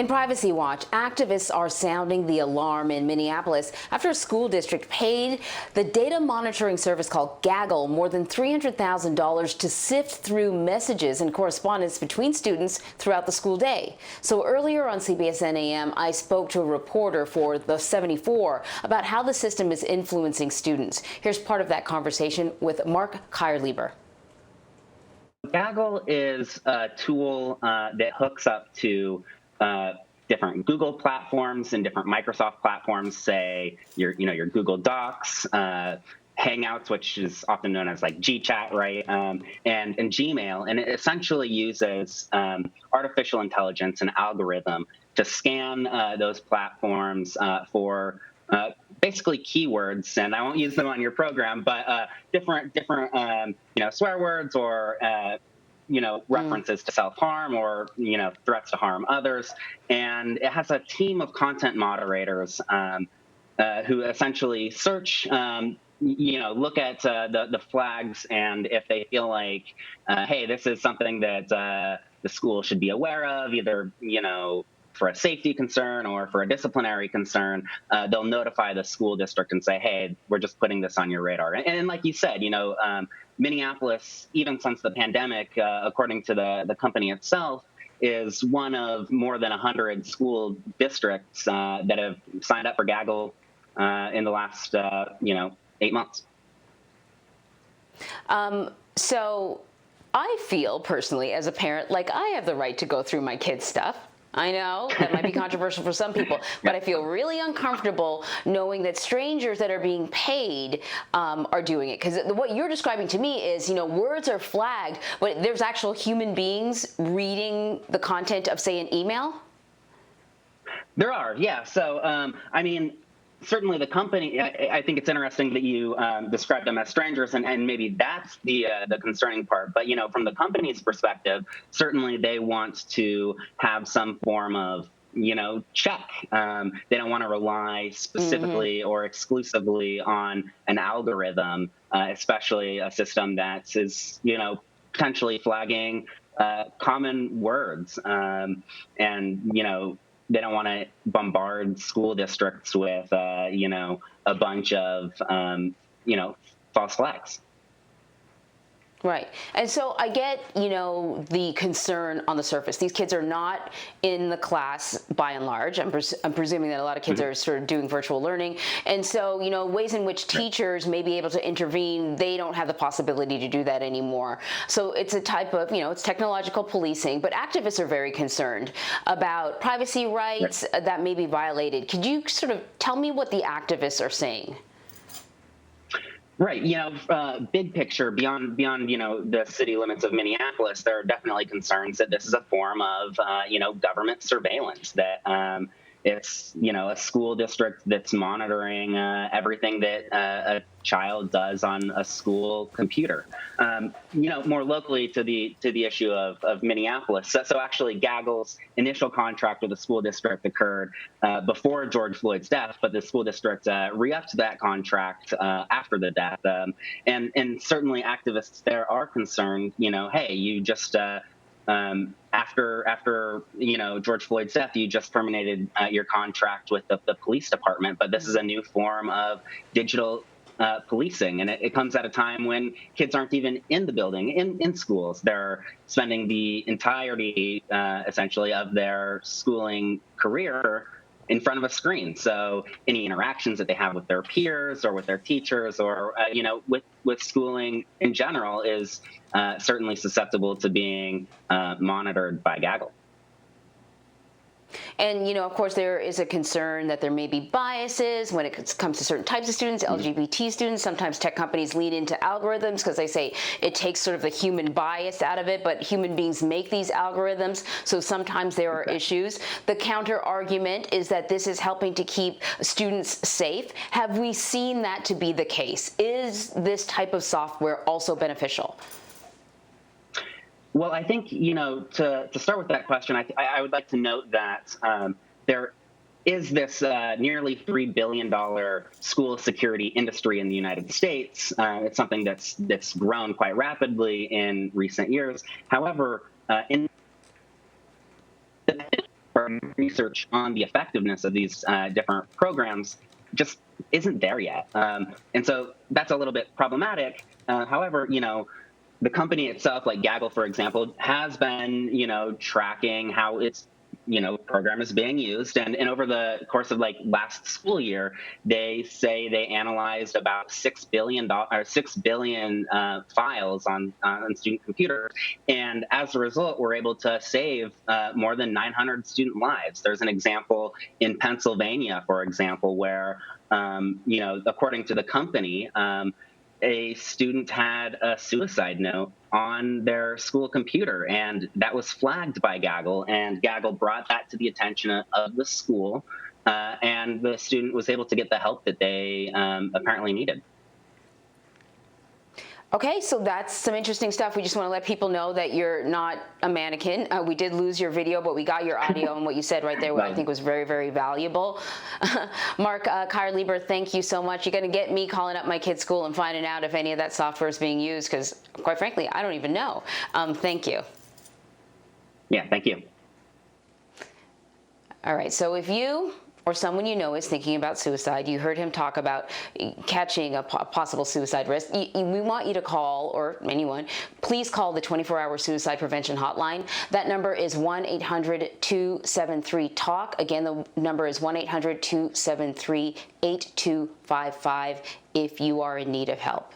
In Privacy Watch, activists are sounding the alarm in Minneapolis after a school district paid the data monitoring service called Gaggle more than $300,000 to sift through messages and correspondence between students throughout the school day. So earlier on CBSN AM, I spoke to a reporter for the 74 about how the system is influencing students. Here's part of that conversation with Mark Keierleber. Gaggle is a tool that hooks up to different Google platforms and different Microsoft platforms, say your Google Docs, Hangouts, which is often known as like GChat, right, and Gmail, and it essentially uses artificial intelligence and algorithm to scan those platforms for basically keywords, and I won't use them on your program, but different swear words or references to self-harm or, threats to harm others. And it has a team of content moderators who essentially search, look at the flags, and if they feel like, hey, this is something that the school should be aware of, either, for a safety concern or for a disciplinary concern, they'll notify the school district and say, hey, we're just putting this on your radar. And like you said, Minneapolis, even since the pandemic, according to the company itself, is one of more than 100 school districts that have signed up for Gaggle in the last, 8 months. So I feel personally as a parent like I have the right to go through my kids' stuff. I know that might be controversial for some people, but I feel really uncomfortable knowing that strangers that are being paid are doing it. Because what you're describing to me is, words are flagged, but there's actual human beings reading the content of, say, an email? There are, yeah. So, certainly the company, I think it's interesting that you described them as strangers, and maybe that's the concerning part. But, from the company's perspective, certainly they want to have some form of, check. They don't want to rely specifically or exclusively on an algorithm, especially a system that is, potentially flagging common words. They don't want to bombard school districts with, a bunch of, false flags. Right. And so I get, the concern on the surface. These kids are not in the class by and large. I'm presuming that a lot of kids are sort of doing virtual learning. And so, ways in which teachers may be able to intervene, they don't have the possibility to do that anymore. So it's a type of, it's technological policing, but activists are very concerned about privacy rights that may be violated. Could you sort of tell me what the activists are saying? Right. Big picture, beyond the city limits of Minneapolis, there are definitely concerns that this is a form of, government surveillance, that it's, a school district that's monitoring everything that a child does on a school computer. More locally to the issue of Minneapolis. So actually, Gaggle's initial contract with the school district occurred before George Floyd's death, but the school district re-upped that contract after the death. And certainly activists there are concerned, hey, you just after George Floyd's death, you just terminated your contract with the police department, but this is a new form of digital policing, and it comes at a time when kids aren't even in the building, in schools. They're spending the entirety, essentially, of their schooling career in front of a screen. So any interactions that they have with their peers or with their teachers or, with schooling in general is certainly susceptible to being monitored by Gaggle. And, of course, there is a concern that there may be biases when it comes to certain types of students, LGBT students. Sometimes tech companies lean into algorithms because they say it takes sort of the human bias out of it, but human beings make these algorithms, so sometimes there are issues. The counter argument is that this is helping to keep students safe. Have we seen that to be the case? Is this type of software also beneficial? Well, I think, to start with that question, I would like to note that there is this nearly $3 billion school security industry in the United States. It's something that's grown quite rapidly in recent years. However, in research on the effectiveness of these different programs just isn't there yet. And so that's a little bit problematic. However, the company itself, like Gaggle, for example, has been, tracking how its, program is being used. And over the course of last school year, they say they analyzed about 6 billion files on student computers. And as a result, we're able to save more than 900 student lives. There's an example in Pennsylvania, for example, where, according to the company, a student had a suicide note on their school computer, and that was flagged by Gaggle, and Gaggle brought that to the attention of the school, and the student was able to get the help that they apparently needed. Okay, so that's some interesting stuff. We just want to let people know that you're not a mannequin. We did lose your video, but we got your audio, and what you said right there, I think was very, very valuable. Mark Keierleber, thank you so much. You're going to get me calling up my kid's school and finding out if any of that software is being used, because quite frankly, I don't even know. Thank you. Yeah, thank you. All right, so if you or someone you know is thinking about suicide, you heard him talk about catching a possible suicide risk, we want you to call, or anyone, please call the 24-hour suicide prevention hotline. That number is 1-800-273-TALK. Again, the number is 1-800-273-8255 if you are in need of help.